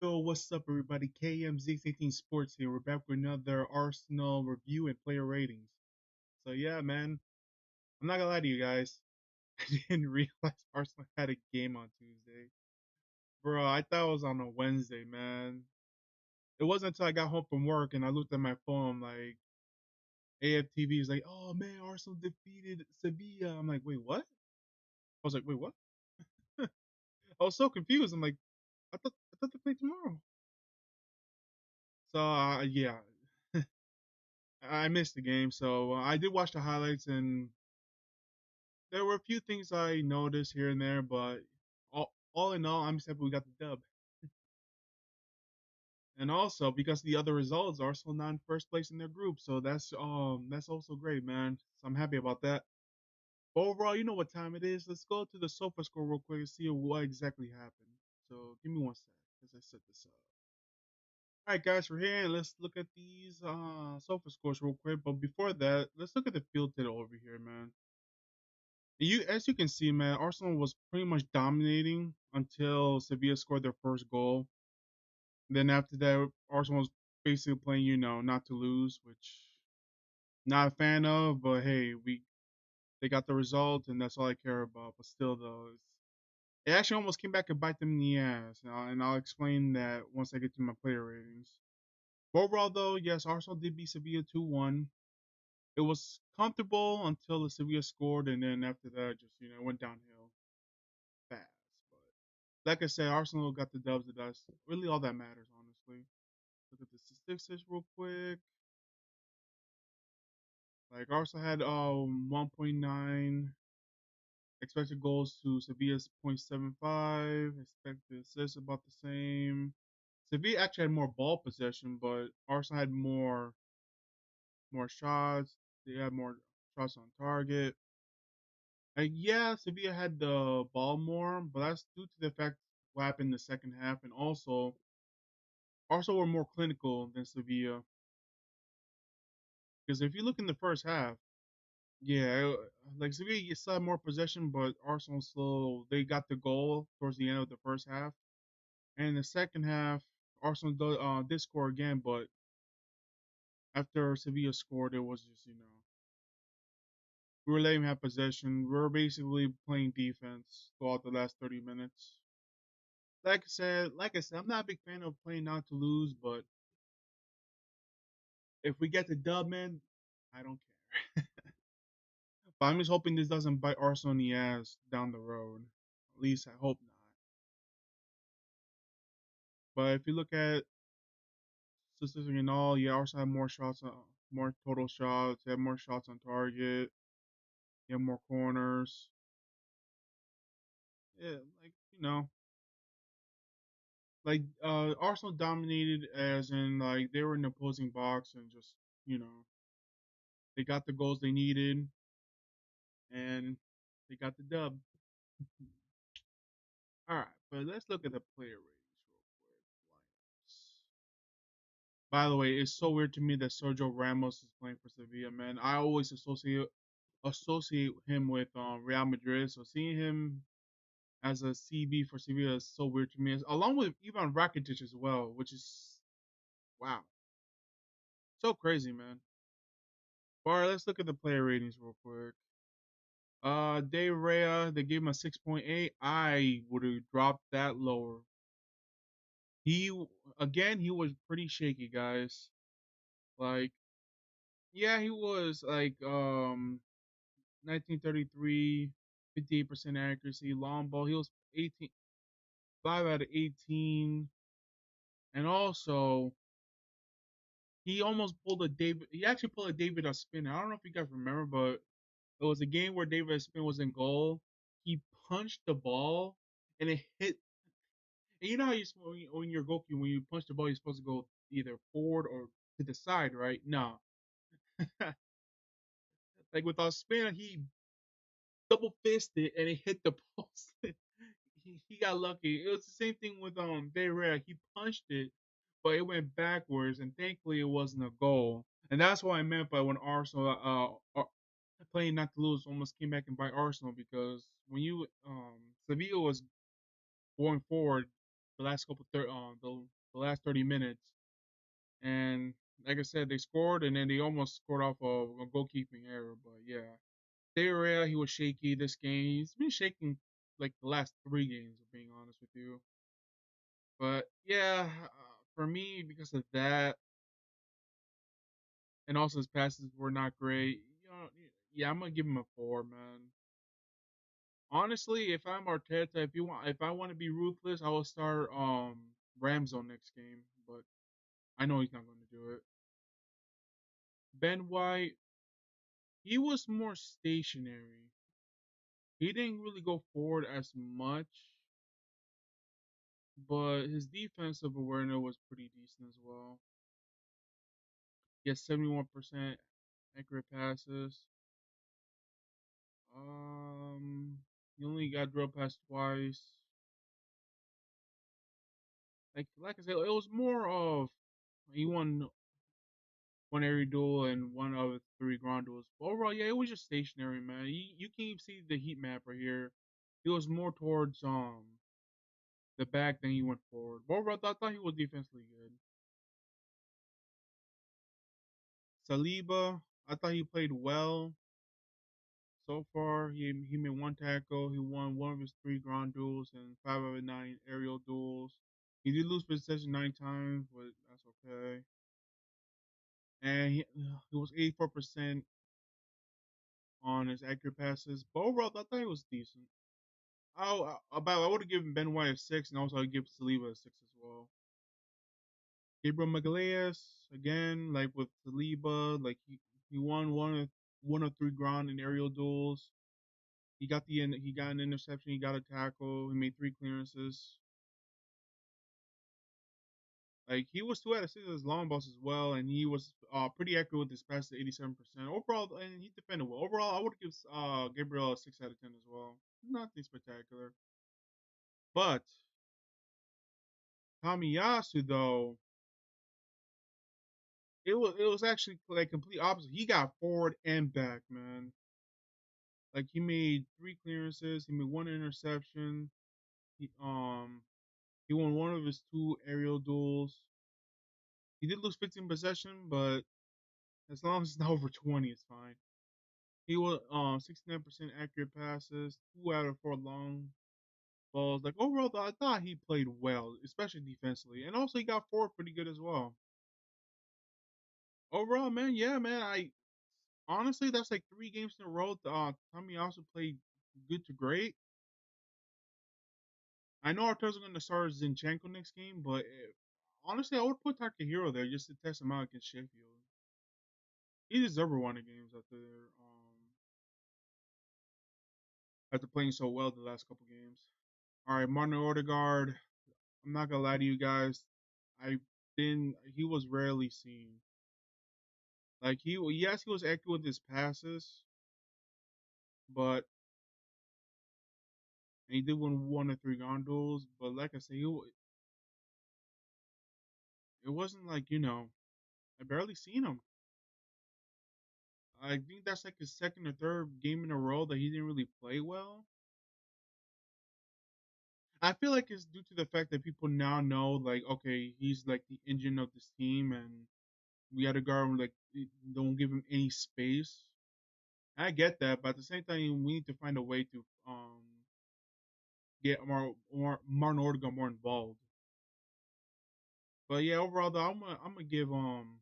Yo, what's up, everybody? KMZ18 Sports here. We're back with another Arsenal review and player ratings. So, yeah, man, I'm not gonna lie to you guys. I didn't realize Arsenal had a game on Tuesday. Bro, I thought it was on a Wednesday, man. It wasn't until I got home from work and I looked at my phone, like, AFTV was like, oh man, Arsenal defeated Sevilla. I'm like, wait, what? I was like, wait, what? I was so confused. I'm like, I thought they played tomorrow. So, yeah. I missed the game, so I did watch the highlights, and there were a few things I noticed here and there, but all in all, I'm just happy we got the dub. And also because the other results, Arsenal not in first place in their group, so that's also great, man. So I'm happy about that. But overall, you know what time it is. Let's go to the sofa score real quick and see what exactly happened. So give me one sec as I set this up. All right, guys, we're here. And let's look at these sofa scores real quick. But before that, let's look at the field total over here, man. As you can see, man, Arsenal was pretty much dominating until Sevilla scored their first goal. Then after that, Arsenal was basically playing, not to lose, which not a fan of. But hey, we they got the result, and that's all I care about. But still, though, it actually almost came back and bite them in the ass, and I'll explain that once I get to my player ratings. But overall, though, yes, Arsenal did beat Sevilla 2-1. It was comfortable until the Sevilla scored, and then after that, just it went downhill fast. But like I said, Arsenal got the dubs. That's really all that matters, honestly. Look at the statistics real quick. Like Arsenal had 1.9 expected goals to Sevilla's 0.75. Expected assists about the same. Sevilla actually had more ball possession, but Arsenal had more shots. They had more shots on target. Yeah, Sevilla had the ball more, but that's due to the fact what happened in the second half, and also Arsenal were more clinical than Sevilla. Because if you look in the first half, yeah, like Sevilla still had more possession, but Arsenal still they got the goal towards the end of the first half, and in the second half, Arsenal did score again, but after Sevilla scored, it was just we were letting them have possession. We were basically playing defense throughout the last 30 minutes. Like I said, I'm not a big fan of playing not to lose, but if we get the dub, man, I don't care. But I'm just hoping this doesn't bite Arsenal in the ass down the road. At least I hope not. But if you look at statistics and all, yeah, Arsenal had more shots, more total shots. They had more shots on target. They had more corners. Yeah, like Arsenal dominated as in like they were in the opposing box and just you know they got the goals they needed and they got the dub. All right, but let's look at the player ratings real quick. By the way, it's so weird to me that Sergio Ramos is playing for Sevilla, man. I always associate him with Real Madrid, so seeing him as a CB for Sevilla is so weird to me. Along with Ivan Rakitic as well, which is wow, so crazy, man. All right, let's look at the player ratings real quick. De Rea, they gave him a 6.8. I would have dropped that lower. He again, he was pretty shaky, guys. Like, yeah, he was like 1933, 58% accuracy, long ball. He was 18, 5 out of 18, and also he almost pulled a David. He actually pulled a David Ospina. I don't know if you guys remember, but it was a game where David Ospina was in goal. He punched the ball, and it hit. And you know how when you're goalkeeping, when you punch the ball, you're supposed to go either forward or to the side, right? No, like with Ospina, he double fisted and it hit the post. He got lucky. It was the same thing with De Rea. He punched it, but it went backwards, and thankfully it wasn't a goal. And that's what I meant by when Arsenal playing not to lose almost came back and bite Arsenal because when you Sevilla was going forward the last couple last 30 minutes. And like I said, they scored and then they almost scored off of a goalkeeping error. But yeah, Area, he was shaky this game. He's been shaking like the last 3 games, of being honest with you. But yeah, for me, because of that, and also his passes were not great. Yeah, I'm gonna give him a 4, man. Honestly, if I'm Arteta, if I want to be ruthless, I will start Rams on next game. But I know he's not going to do it. Ben White, he was more stationary. He didn't really go forward as much, but his defensive awareness was pretty decent as well. He has 71% accurate passes. He only got drilled past twice. Like I said, it was more of he won one aerial duel and one of 3 ground duels. But overall, yeah, it was just stationary, man. You can even see the heat map right here. He was more towards the back than he went forward. But overall, I thought he was defensively good. Saliba, I thought he played well so far. He made 1 tackle. He won one of his 3 ground duels and 5 of 9 aerial duels. He did lose possession 9 times, but that's okay. And he was 84% on his accurate passes. But overall, I thought he was decent. I would have given Ben White a 6, and also I'd give Saliba a 6 as well. Gabriel Magalhaes, again, like with Saliba, like he won one of 3 ground and aerial duels. He got an interception. He got a tackle. He made 3 clearances. Like he was 2 out of 6 as long balls as well, and he was pretty accurate with his passes, 87% overall, and he defended well. Overall, I would give Gabriel a 6 out of 10 as well. Nothing spectacular, but Tamiyasu though, it was actually like complete opposite. He got forward and back, man. Like he made 3 clearances. He made 1 interception. He won one of his 2 aerial duels. He did lose 15 possession, but as long as it's not over 20, it's fine. He was 69% accurate passes, 2 out of 4 long balls. Like overall, though, I thought he played well, especially defensively, and also he got forward pretty good as well. Overall, man, yeah, man, I honestly that's like 3 games in a row. Tommy also played good to great. I know Arteta's going to start Zinchenko next game, but honestly, I would put Takahiro there just to test him out against Sheffield. He deserved one of games after playing so well the last couple games. All right, Martin Odegaard. I'm not gonna lie to you guys. I didn't. He was rarely seen. Like yes, he was accurate with his passes, but and he did win 1 of 3 ground duels. But like I said, it wasn't like I barely seen him. I think that's like his second or third game in a row that he didn't really play well. I feel like it's due to the fact that people now know, like, okay, he's like the engine of this team, and we got to guard him, like, don't give him any space. I get that, but at the same time, we need to find a way to get more Martin Odegaard more involved. But yeah, overall though, I'm gonna give Martin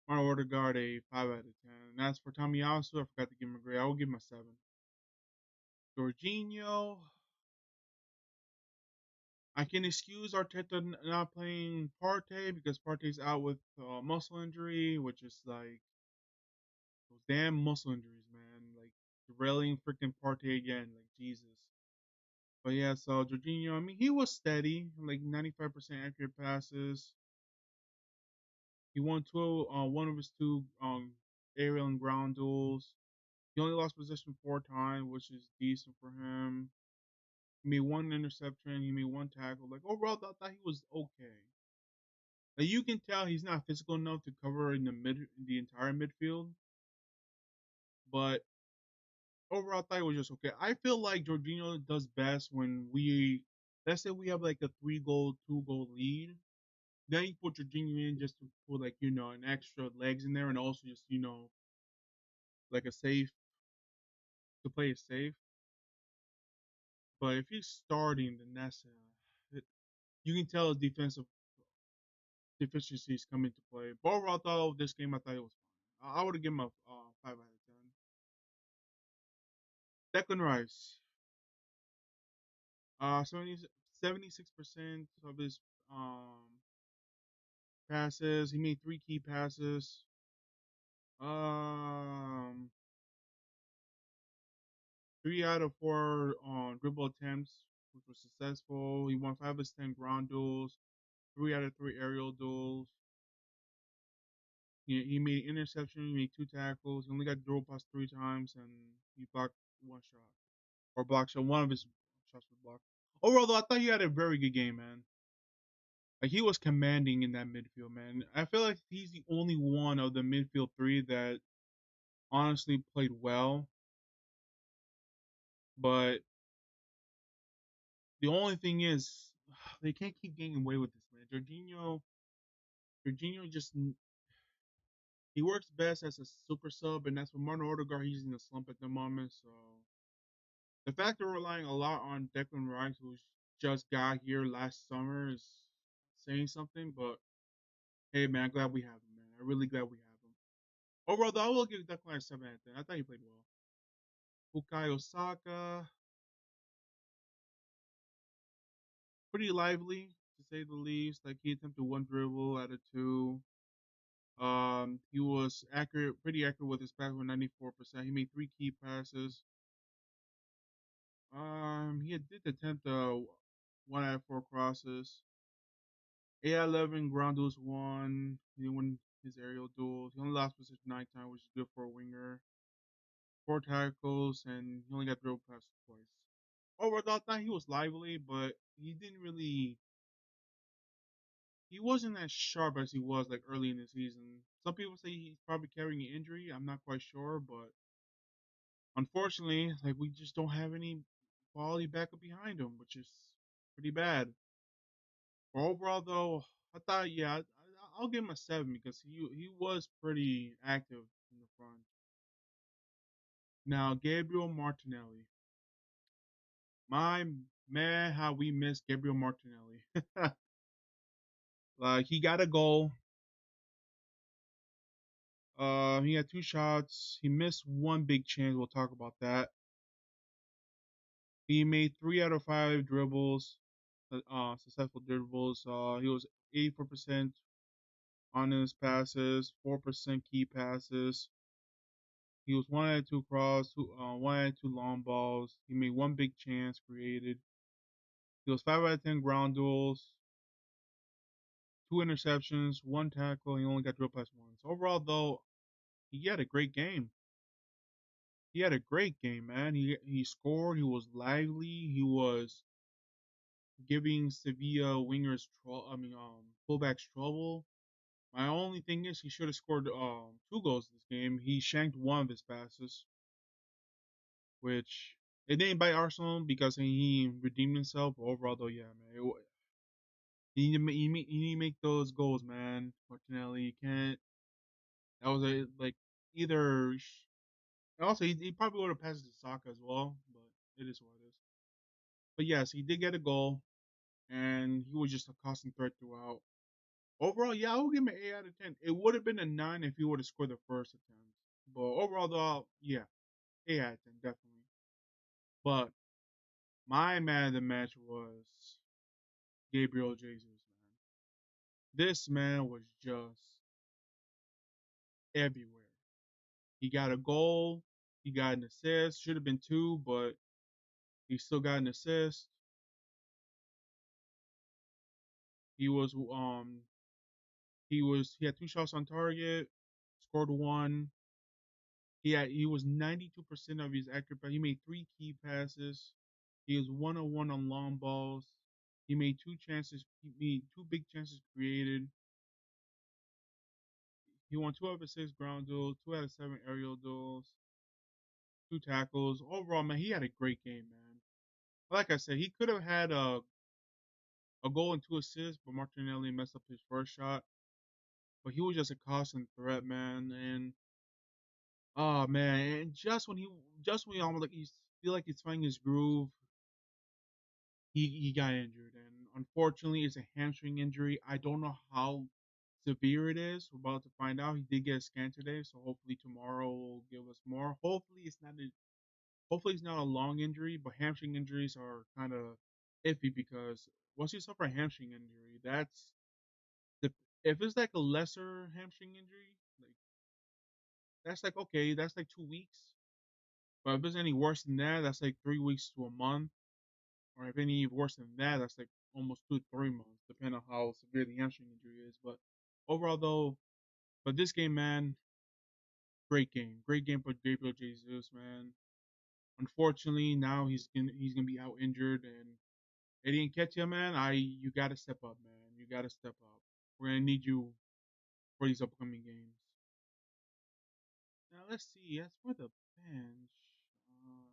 Odegaard a 5 out of 10. And as for Tommy Tomiyasu, I forgot to give him a grade. I will give him a 7. Jorginho, I can excuse Arteta not playing Partey because Partey's out with muscle injury, which is like those damn muscle injuries, man. Like derailing freaking Partey again, like Jesus. But yeah, so Jorginho, I mean, he was steady, like 95% accurate passes. He won one of his 2 aerial and ground duels. He only lost possession 4 times, which is decent for him. He made 1 interception. He made 1 tackle. Like overall, I thought he was okay. Like you can tell he's not physical enough to cover in the entire midfield, but overall, I thought it was just okay. I feel like Jorginho does best when let's say we have like a 3-goal, 2-goal lead. Then you put Jorginho in just to put like an extra legs in there, and also just like a safe to play it safe. But if he's starting, then you can tell his defensive deficiencies come into play. But overall, I thought this game, I thought it was fine. I would have given him a 5 out of 10. Declan Rice, 76% of his passes. He made three key passes. Um, 3 out of 4 dribble attempts, which was successful. He won 5 of 10 ground duels, 3 out of 3 aerial duels. He made interception. He made 2 tackles. He only got dribble pass 3 times, and he blocked 1 shot or blocked shot. One of his shots was blocked. Overall, though, I thought he had a very good game, man. Like he was commanding in that midfield, man. I feel like he's the only one of the midfield three that honestly played well. But the only thing is, they can't keep getting away with this, man. Jorginho just he works best as a super sub, and that's for Martin Odegaard. He's in a slump at the moment, so the fact they're relying a lot on Declan Rice, who just got here last summer, is saying something. But hey, man, I'm glad we have him, man. I'm really glad we have him. Overall, though, I will give Declan Rice 7 out of 10. I thought he played well. Bukayo Saka, pretty lively to say the least. Like he attempted 1 dribble out of 2. He was accurate, pretty accurate with his pass with 94%. He made 3 key passes. He did attempt 1 out of 4 crosses. 8 out of 11 ground duels won. He won his aerial duels. He only lost position 9 times, which is good for a winger. 4 tackles, and he only got dribble past twice. Overall, I thought he was lively, but he didn't really. He wasn't as sharp as he was like early in the season. Some people say he's probably carrying an injury. I'm not quite sure, but unfortunately, like we just don't have any quality backup behind him, which is pretty bad. But overall, though, I thought I'll give him a 7 because he was pretty active in the front. Now Gabriel Martinelli, my man, how we miss Gabriel Martinelli. Like he got a goal. He had 2 shots. He missed one big chance. We'll talk about that. He made 3 out of 5 dribbles, successful dribbles. He was 84% on his passes, 4% key passes. He was 1 out of 2 cross, 1 out of 2 long balls. He made one big chance created. He was 5 out of 10 ground duels, 2 interceptions, 1 tackle. He only got dribble past once. Overall, though, he had a great game. He had a great game, man. He scored. He was lively. He was giving Sevilla wingers fullbacks trouble. My only thing is he should have scored 2 goals this game. He shanked one of his passes, which it didn't bite Arsenal because he redeemed himself. But overall, though, yeah, man, you need to make those goals, man. Martinelli, you can't. That was a like either. Also, he probably would have passed it to Saka as well, but it is what it is. But yes, he did get a goal, and he was just a constant threat throughout. Overall, yeah, I would give him an 8 out of 10. It would have been a 9 if he would have scored the first attempt. But overall, though, yeah, 8 out of 10, definitely. But my man of the match was Gabriel Jesus, man. This man was just everywhere. He got a goal, he got an assist, should have been 2, but he still got an assist. He was he had 2 shots on target, scored 1. He was 92% of his accurate pass. He made 3 key passes. He was 1-on-1 on long balls. He made 2 chances. He made 2 big chances created. He won 2 out of 6 ground duels, 2 out of 7 aerial duels, 2 tackles. Overall, man, he had a great game, man. Like I said, he could have had a goal and two assists, but Martinelli messed up his first shot. But he was just a constant threat, man. And oh man, and just when he almost like he's feel like he's finding his groove, he got injured, and unfortunately, it's a hamstring injury. I don't know how severe it is. We're about to find out. He did get a scan today, so hopefully tomorrow will give us more. Hopefully it's not a long injury, but hamstring injuries are kind of iffy because once you suffer a hamstring injury, the if it's like a lesser hamstring injury, like that's like okay, that's like 2 weeks. But if it's any worse than that, that's like 3 weeks to a month. Or if any worse than that, that's like almost 2 3 months, depending on how severe the hamstring injury is. But overall, though, but this game, man, great game for Gabriel Jesus, man. Unfortunately, now he's gonna be out injured, and Eddie Nketiah, man, you gotta step up, man. You gotta step up. We're gonna need you for these upcoming games. Now let's see. As for the bench, uh,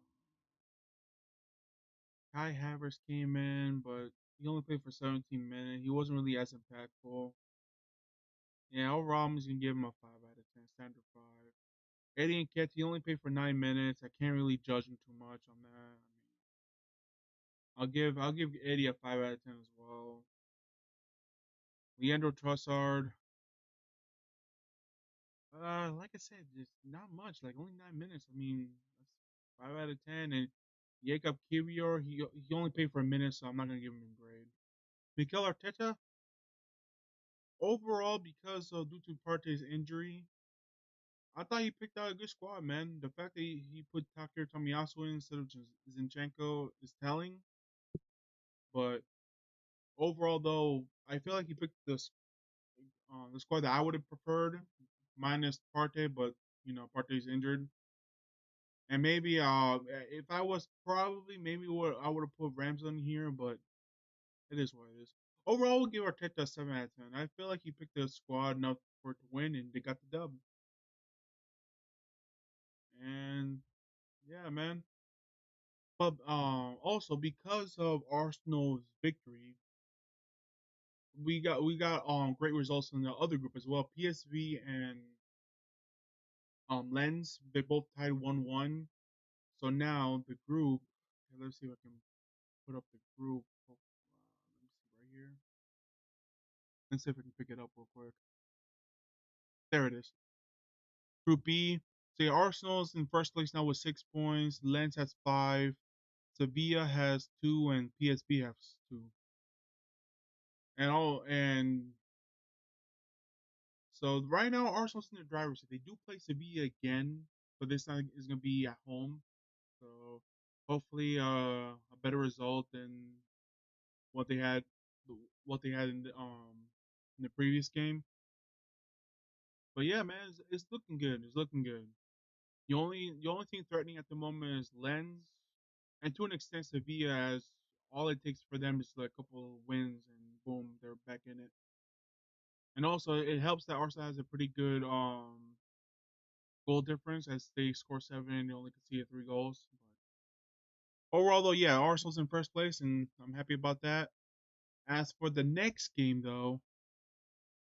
Kai Havertz came in, but he only played for 17 minutes. He wasn't really as impactful. Yeah, overall, I'm just gonna give him a 5 out of 10, standard five. Eddie Nketiah, he only played for 9 minutes. I can't really judge him too much on that. I mean, I'll give Eddie a 5 out of 10 as well. Leandro Trossard, like I said, just not much. Like only 9 minutes. I mean, that's 5 out of 10. And Jacob Kiwior, he only played for a minute, so I'm not gonna give him a grade. Mikel Arteta, overall, because due to Partey's injury, I thought he picked out a good squad, man. The fact that he put Takir Tomiyasu in instead of Zinchenko is telling. But overall, though, I feel like he picked the squad that I would have preferred, minus Partey. But Partey's injured, and maybe if I was probably maybe I would have put Rams on here, but it is what it is. Overall, we'll give Arteta a 7 out of 10. I feel like he picked the squad enough for it to win, and they got the dub. And yeah, man. But also because of Arsenal's victory, we got great results in the other group as well. PSV and Lens, they both tied 1-1. So now the group. Okay, let's see if I can put up the group. Let me see right here. Let's see if I can pick it up real quick. There it is. Group B. So yeah, Arsenal's in first place now with 6 points. Lens has five. Sevilla has two, and PSV has two. And so right now, Arsenal's in the driver's seat. They do play Sevilla again, but this time is going to be at home. So hopefully, a better result than what they had, what they had in the previous game. But yeah, man, it's looking good. It's looking good. The only thing threatening at the moment is Lens, and to an extent Sevilla. As all it takes for them is like a couple of wins, and boom, they're back in it. And also, it helps that Arsenal has a pretty good goal difference as they score seven and they only conceded 3 goals. But overall, though, yeah, Arsenal's in first place, and I'm happy about that. As for the next game, though,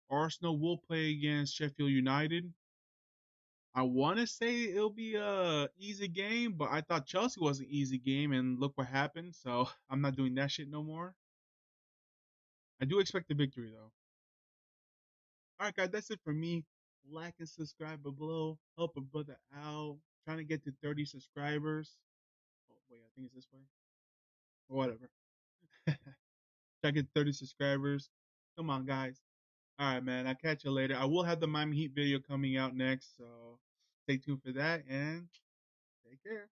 Arsenal will play against Sheffield United. I want to say it'll be a easy game, but I thought Chelsea was an easy game, and look what happened. So I'm not doing that shit no more. I do expect the victory, though. All right, guys, that's it for me. Like and subscribe below. Help a brother out. Trying to get to 30 subscribers. Oh, wait, I think it's this way. Whatever. Try to get 30 subscribers. Come on, guys. All right, man. I'll catch you later. I will have the Miami Heat video coming out next, so stay tuned for that and take care.